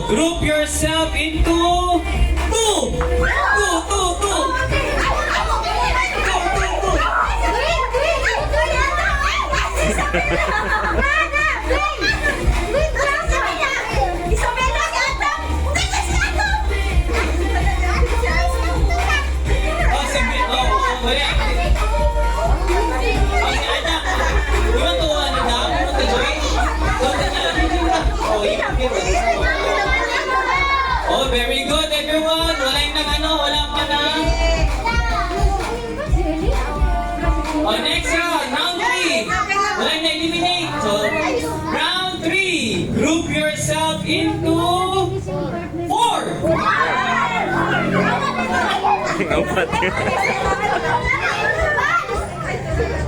Group yourself into two. Oh, sabi, wala. Oh, si Ada. You want to, ano na? You want to join? Oh, very good, everyone. Wala pa na. Oh, next round 3. Wala na eliminate. So, round 3. Group yourself into 4.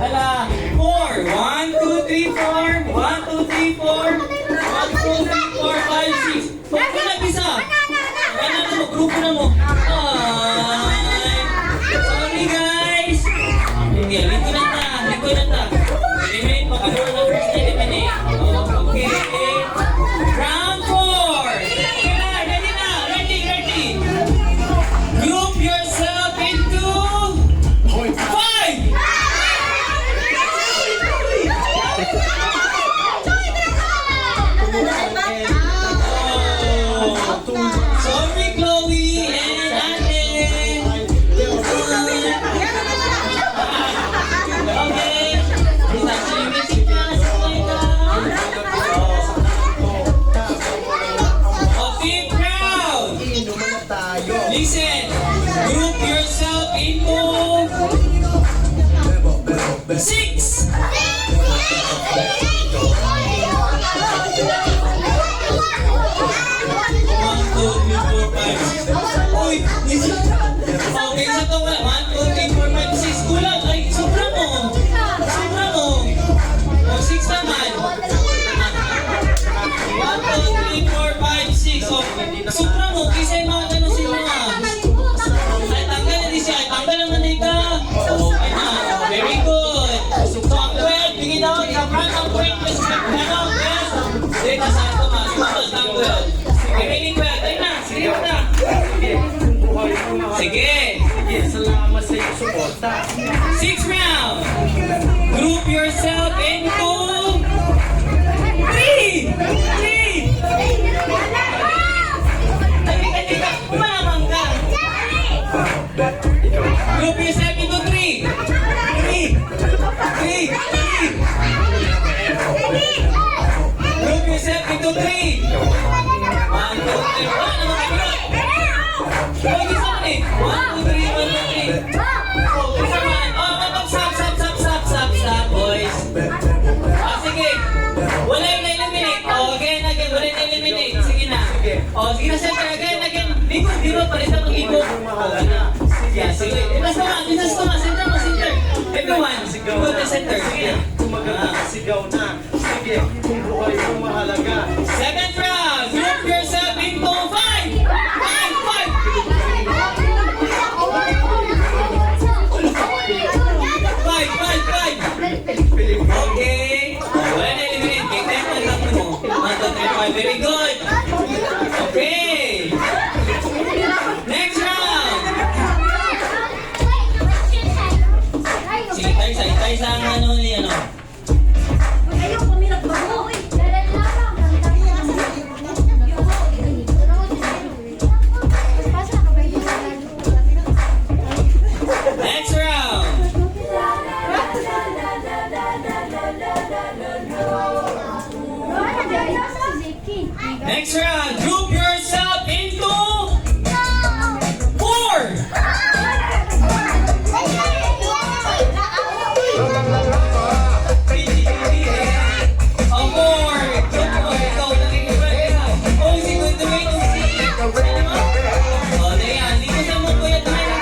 Hala, 4. 1, 2, 3, 4. 1, 2, 3, 4. 1, 2, 3, 4, 5, 6. Huwag ka na, bisa. Ano na mo, grupo na mo. Ay, sorry guys. Hindi, lingko na ta. Eliminate, makagawa na first eliminate. Okay. Round 4. Ready na. Ready. Group yourself into 5. Sorry, Chloe and Ate. Okay. It's actually missing class. Fifth round. Listen. Group yourself into 6. Uy, okay, isa to wala. 1, 2, 3, 4, 5, 6. Kulang. Ay, sobra mo. O, 6 naman. 1, 2, 3, 4, 5, 6. O, sobra mo. Kasi mga ganun sila. Ay, tanggal na din siya. Ay, tanggal naman na ika. Okay na. Very good. So, ang 12, bigyan daw. Sa-front ang 12. Mas ano, yes. Dito sa ito, mas ang 12. Remaining 12. Ay na, sige na. Sige. Salamat sa iyong suporta. 6th round. Group yourself into 3. Kumamang ka. Group yourself into 3. Group yourself into 3. 1, 2, 3. Ay, isa man eh. 1, 2, 3, 1, 2, 3. Oh, isa man. Oh, stop, boys. Sige. Wala yung na-eliminate. Oh, again. Wala yung na-eliminate. Sige na. Oh, sige na, center. Again. Di ba? Palis na mag-ikot. Sige. Inas naman. Center. Everyone, go to center. Sige na. Sigaw na. Sige, kung buhay mo mahalaga. 7th round. Group yourself into 5. 5. Okay. Wala na eliminate. Kaya tayo lang mo. 1, 2, 3, 4. Very good. Okay. Next round. Sige, tayo sa ano ni ano. Next round. Next round. Group